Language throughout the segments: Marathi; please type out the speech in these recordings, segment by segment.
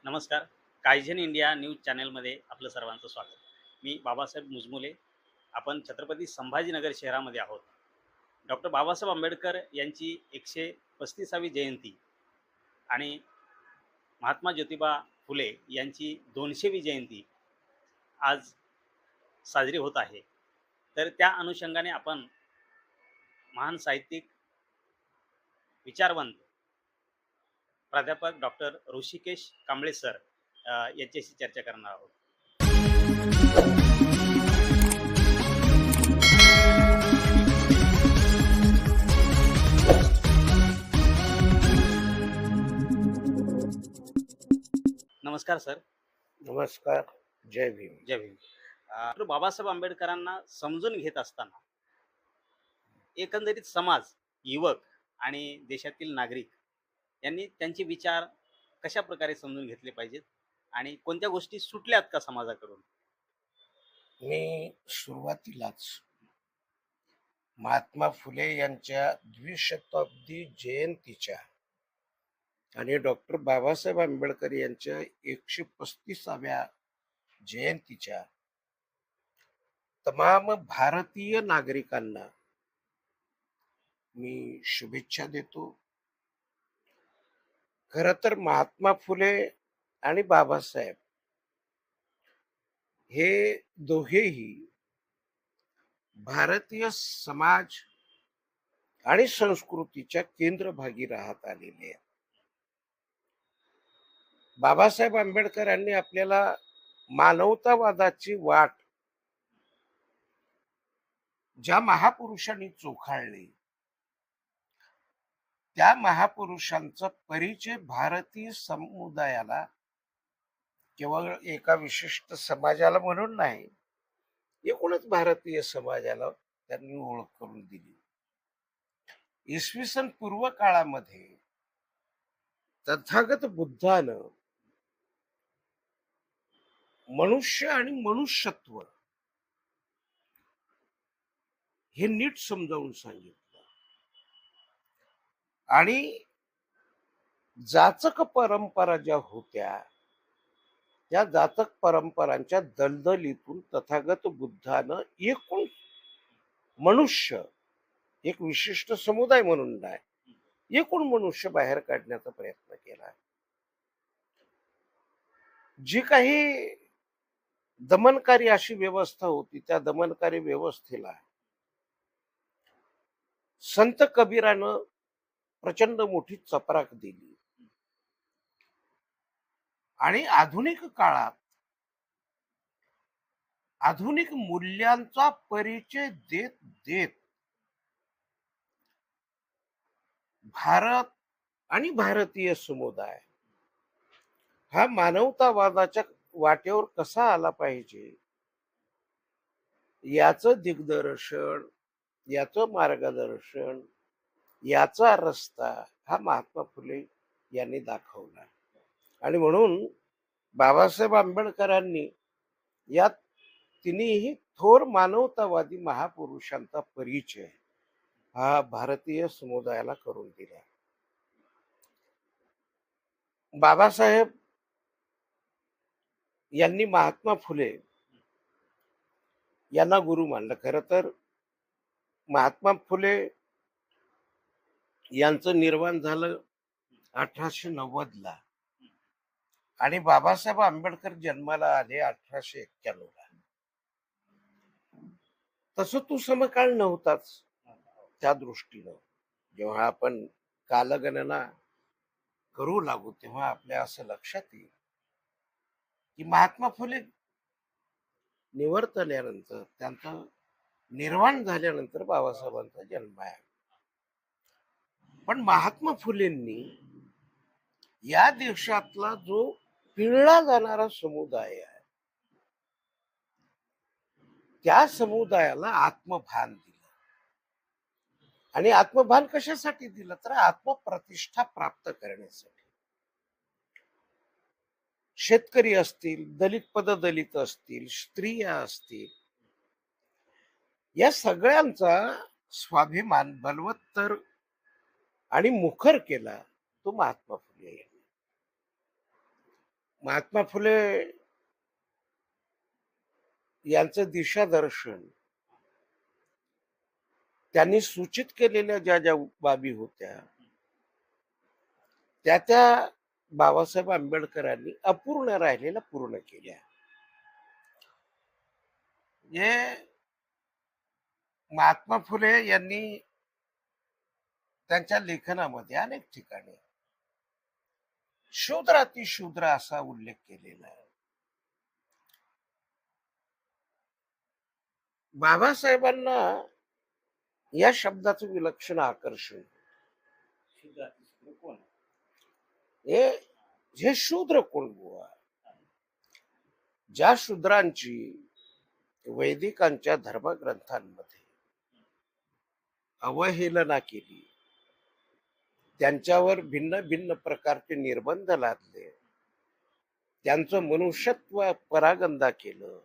नमस्कार. कायझेन इंडिया न्यूज चॅनलमध्ये आपलं सर्वांचं स्वागत. मी बाबासाहेब मुजमुले. आपण छत्रपती संभाजीनगर शहरामध्ये आहोत. डॉक्टर बाबासाहेब आंबेडकर यांची 135वी जयंती आणि महात्मा ज्योतिबा फुले यांची 200वी जयंती आज साजरी होत आहे. तर त्या अनुषंगाने आपण महान साहित्यिक, विचारवंत प्राध्यापक डॉक्टर ऋषिकेश कांबळे सर यांच्याशी चर्चा करणार आहोत. नमस्कार सर. नमस्कार. जय भीम. जय भीम. डॉक्टर बाबासाहेब आंबेडकरांना समजून घेत असताना एकंदरीत समाज, युवक आणि देशातील नागरिक यांनी त्यांचे विचार कशा प्रकारे समजून घेतले पाहिजेत आणि कोणत्या गोष्टी सुटल्यात का समाजाकडून? मी सुरुवातीलाच महात्मा फुले यांच्या द्विशताब्दी जयंतीच्या आणि डॉक्टर बाबासाहेब आंबेडकर यांच्या 135व्या जयंतीच्या तमाम भारतीय नागरिकांना मी शुभेच्छा देतो. खर तर महात्मा फुले आणि बाबासाहेब हे दोघेही भारतीय समाज आणि संस्कृतीच्या केंद्रभागी राहत आलेले आहेत. बाबासाहेब आंबेडकरांनी आपल्याला मानवतावादाची वाट ज्या महापुरुषांनी चोखाळली त्या महापुरुषांचा परिचय भारतीय समुदायाला, केवळ एका विशिष्ट समाजाला म्हणून नाही, एकूणच भारतीय समाजाला त्यांनी ओळख करून दिली. इसवी सन पूर्व काळामध्ये तथागत बुद्धानं मनुष्य आणि मनुष्यत्व हे नीट समजावून सांगितलं आणि जाचक परंपरा ज्या होत्या त्या जातक परंपरांच्या दलदलीतून तथागत बुद्धानं एकूण मनुष्य, एक विशिष्ट समुदाय म्हणून नाही, एकूण मनुष्य बाहेर काढण्याचा प्रयत्न केला. जी काही दमनकारी अशी व्यवस्था होती त्या दमनकारी व्यवस्थेला संत कबीरानं प्रचंड मोठी चपराक दिली आणि आधुनिक काळात आधुनिक मूल्यांचा परिचय देत देत भारत आणि भारतीय समुदाय हा मानवतावादाच्या वाटेवर कसा आला पाहिजे याचं दिग्दर्शन, याचं मार्गदर्शन, याचा रस्ता हा महात्मा फुले यांनी दाखवला. आणि म्हणून बाबासाहेब आंबेडकरांनी या तिन्ही थोर मानवतावादी महापुरुषांचा परिचय हा भारतीय समुदायाला करून दिला. बाबासाहेब यांनी महात्मा फुले यांना गुरु मानलं. खर तर महात्मा फुले यांचं निर्माण झालं 1890ला आणि बाबासाहेब आंबेडकर जन्माला आले 1891ला. तसं तो समकाळ नव्हताच. त्या दृष्टीनं जेव्हा आपण कालगणना करू लागू तेव्हा आपल्या असं लक्षात येईल की महात्मा फुले निवर्तल्यानंतर, त्यांचं निर्वाण झाल्यानंतर बाबासाहेबांचा जन्म आहे. पण महात्मा फुलेंनी या देशातला जो पिळला जाणारा समुदाय आहे त्या समुदायाला आत्मभान दिलं. आणि आत्मभान कशासाठी दिलं तर आत्मप्रतिष्ठा प्राप्त करण्यासाठी. शेतकरी असतील, दलित पददलित असतील, स्त्रिया असतील, या सगळ्यांचा स्वाभिमान बलवत्तर आणि मुखर केला तो महात्मा फुले यांनी. महात्मा फुले यांचं दिशादर्शन, त्यांनी सूचित केलेल्या ज्या ज्या बाबी होत्या त्या बाबासाहेब आंबेडकरांनी अपूर्ण राहिलेल्या पूर्ण केल्या. हे महात्मा फुले यांनी त्यांच्या लेखनामध्ये अनेक ठिकाणी शूद्र अतिशूद्र असा उल्लेख केलेला आहे. बाबासाहेबांना या शब्दाचं विलक्षण आकर्षण, शुद्ध अतिशूद्र कोण? हे हे शूद्र कोण बुवा? ज्या शूद्रांची वैदिकांच्या धर्मग्रंथांमध्ये अवहेलना केली, त्यांच्यावर भिन्न भिन्न प्रकारचे निर्बंध लादले, त्यांचं मनुष्यत्व परागंदा केलं,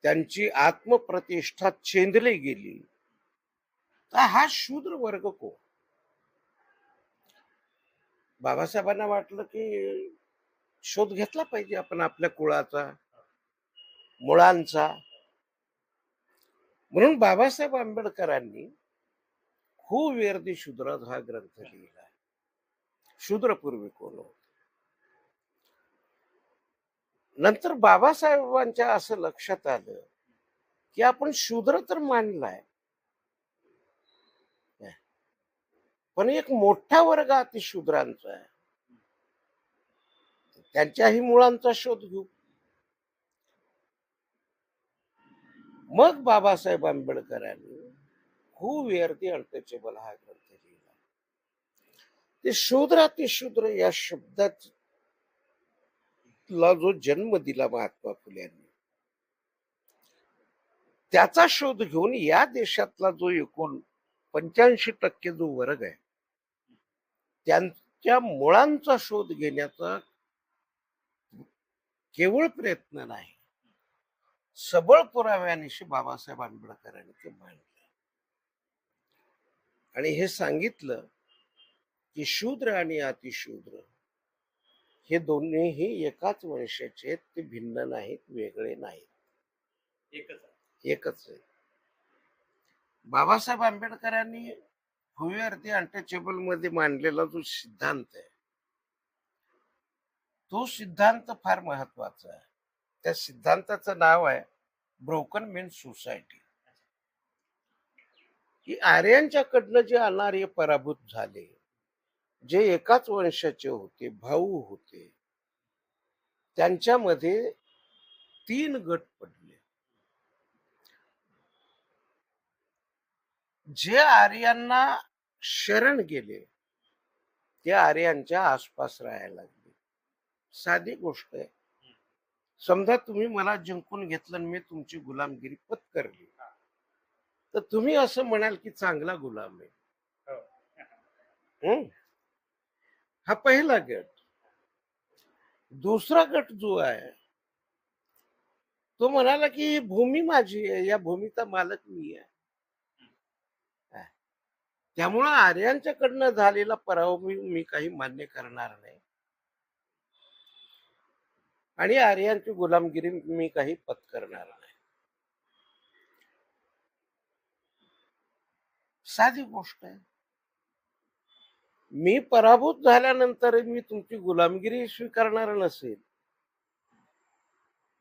त्यांची आत्मप्रतिष्ठा चेंदली गेली, तर हा शूद्र वर्ग कोण? बाबासाहेबांना वाटलं की शोध घेतला पाहिजे आपण आपल्या कुळाचा, मुळांचा. म्हणून बाबासाहेब आंबेडकरांनी खूप वेर्दी शूद्र हा ग्रंथ लिहिला. शूद्रपूर्वी कोण होते? नंतर बाबासाहेबांच्या असं लक्षात आलं की आपण शूद्र तर मानलाय, पण एक मोठा वर्ग अतिशूद्रांचा आहे, त्यांच्याही मुळांचा शोध घेऊ. मग बाबासाहेब आंबेडकरांनी खूप वेअरदी अनटचेबल हा ग्रंथ लिहिला. ते शूद्र अतिशूद्र या शब्दाला जो जन्म दिला महात्मा फुल्यांनी, त्याचा शोध घेऊन या देशातला जो एकूण 85% जो वर्ग आहे, त्यांच्या मुळांचा शोध घेण्याचा केवळ प्रयत्न नाही, सबळ पुराव्यानिशी बाबासाहेब आंबेडकरांनी ते मांडले आणि हे सांगितलं की शूद्र आणि अतिशूद्र हे दोन्हीही एकाच वंशाचे आहेत, ते भिन्न नाहीत, वेगळे नाहीत, एकच आहे. बाबासाहेब आंबेडकरांनी हुवेअर्दी अनटचेबल मध्ये मांडलेला जो सिद्धांत आहे, तो सिद्धांत फार महत्वाचा आहे. त्या सिद्धांताचं नाव आहे ब्रोकन मेन सोसायटी. की आर्यांच्याकडनं जे अनार्य पराभूत झाले, जे एकाच वंशाचे होते, भाऊ होते, त्यांच्यामध्ये 3 गट पडले. जे आर्यांना शरण गेले ते आर्यांच्या आसपास राहायला लागले. साधी गोष्ट आहे. समजा तुम्ही मला जिंकून घेतलं आणि मी तुमची गुलामगिरी पत्करली, तर तुम्ही असं म्हणाल की चांगला गुलाम आहे. हा पहिला गट. दुसरा गट जो आहे तो म्हणाला की ही भूमी माझी आहे, या भूमीचा मालक मी आहे. त्यामुळं आर्यांच्याकडनं झालेला पराभव मी काही मान्य करणार नाही आणि आर्यांची गुलामगिरी मी काही पत्करणार नाही. साधी गोष्ट आहे. मी पराभूत झाल्यानंतर मी तुमची गुलामगिरी स्वीकारणार नसेल,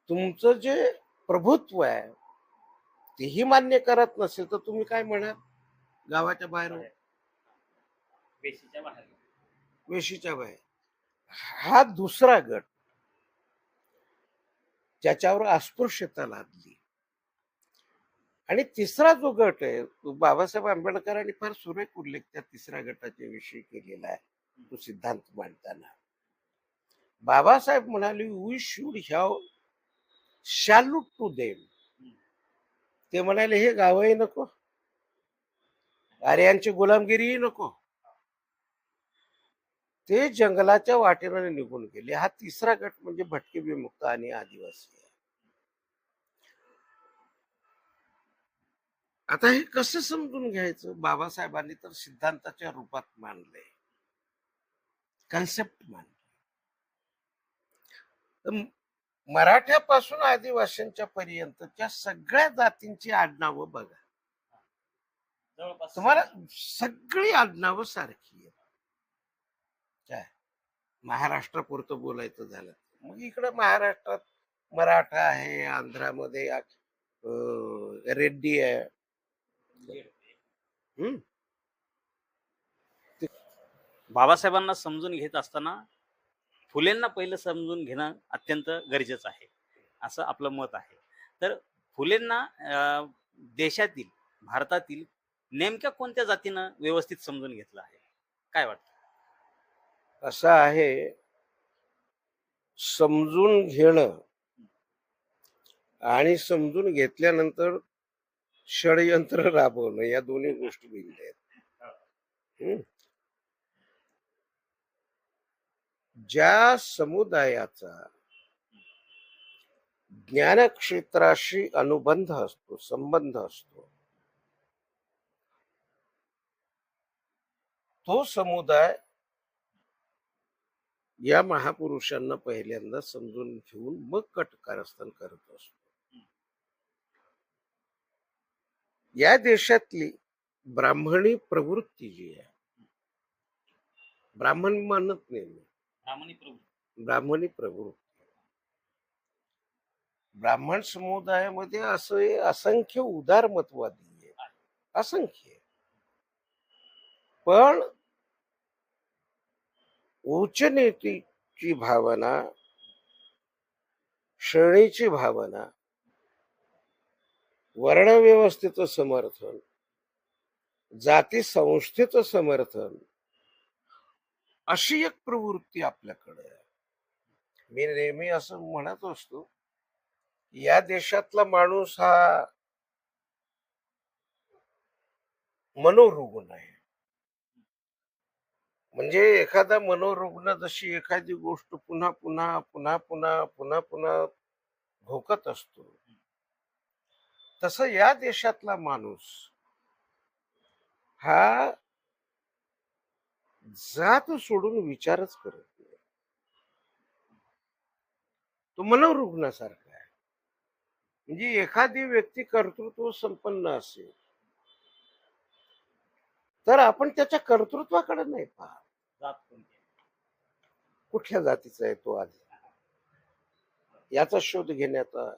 तुमचं जे प्रभुत्व आहे तेही मान्य करत नसेल, तर तुम्ही काय म्हणाल? गावाच्या बाहेर, वेशीच्या बाहेर. वेशीच्या बाहेर. हा दुसरा गट ज्याच्यावर अस्पृश्यता लादली. आणि तिसरा जो गट आहे, तो बाबासाहेब आंबेडकरांनी फार सुरेख उल्लेख त्या तिसऱ्या गटाच्या विषयी केलेला आहे. तो सिद्धांत मांडताना बाबासाहेब म्हणाले, we should have salute to them. ते म्हणाले हे गावही नको, आर्यांची गुलामगिरीही नको, ते जंगलाच्या वाटेने निघून गेले. हा तिसरा गट म्हणजे भटके, विमुक्त आणि आदिवासी. आता हे कसं समजून घ्यायचं? बाबासाहेबांनी तर सिद्धांताच्या रूपात मांडले, कन्सेप्ट मांडले. तर मराठ्यापासून आदिवासींच्या पर्यंतच्या सगळ्या जातींची आडनावं बघा, जवळपास तुम्हाला सगळी आडनावं सारखी आहेत. काय महाराष्ट्रापुरतं बोलायचं झालं मग इकडं महाराष्ट्रात मराठा आहे, आंध्रामध्ये रेड्डी आहे. हम्म. बाबासाहेबांना समजून घेत असताना फुलेंना पहिलं समजून घेणं अत्यंत गरजेचं आहे, असं आपलं मत आहे. तर फुलेंना देशातील, भारतातील नेमक्या कोणत्या जातीनं व्यवस्थित समजून घेतलं आहे, काय वाटतं? असं आहे, समजून घेणं आणि समजून घेतल्यानंतर षडयंत्र राबवणं या दोन्ही गोष्टी भिन्न आहेत. हम्म. ज्या समुदायाचा ज्ञानक्षेत्राशी अनुबंध असतो, संबंध असतो, तो समुदाय या महापुरुषांना पहिल्यांदा समजून घेऊन मग कटकारस्थान करत असतो. या देशातली ब्राह्मणी प्रवृत्ती जी आहे, ब्राह्मण मानत नाही मी, ब्राह्मणी प्रभू ब्राह्मणी प्रवृत्ती, ब्राह्मण समुदायामध्ये असे असंख्य उदारमतवादी आहे, असंख्य. पण उच्चनीतीची भावना, श्रेणीची भावना, वर्णव्यवस्थेचं समर्थन, जाती संस्थेचं समर्थन, अशी एक प्रवृत्ती आपल्याकडे आहे. मी नेहमी असं म्हणत असतो, या देशातला माणूस हा मनोरुग्ण आहे. म्हणजे एखादा मनोरुग्ण जशी एखादी गोष्ट पुन्हा पुन्हा पुन्हा पुन्हा पुन्हा पुन्हा भोगत असतो, तसं या देशातला माणूस हा जात सोडून विचारच करत नाही. तो मनोरुग्णासारखा आहे. म्हणजे एखादी व्यक्ती कर्तृत्व संपन्न असेल तर आपण त्याच्या कर्तृत्वाकडे नाही पाहत. जात कोणती आहे? कुठल्या जातीचा आहे तो आधी, याचा शोध घेण्याचा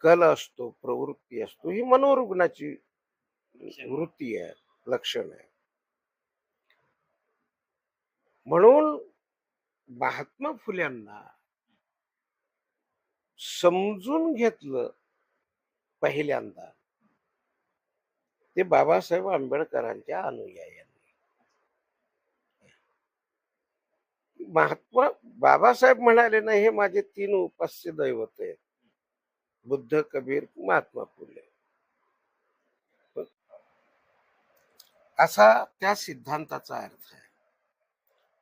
कल असतो, प्रवृत्ती असतो. ही मनोरुग्णाची वृत्ती आहे, लक्षण आहे. म्हणून महात्मा फुल्यांना समजून घेतलं पहिल्यांदा ते बाबासाहेब आंबेडकरांच्या अनुयायांनी. महात्मा बाबासाहेब म्हणाले ना, हे माझे 3 उपास्य दैवत आहेत, बुद्ध, कबीर, महात्मा फुले. असा त्या सिद्धांताचा अर्थ आहे.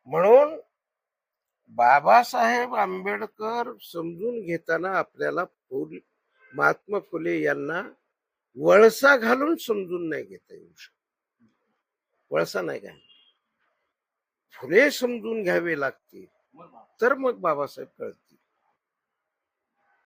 म्हणून बाबासाहेब आंबेडकर समजून घेताना आपल्याला महात्मा फुले यांना वळसा घालून समजून नाही घेता येऊ शकत. वळसा नाही घाल, फुले समजून घ्यावे लागतील, तर मग बाबासाहेब कळतील.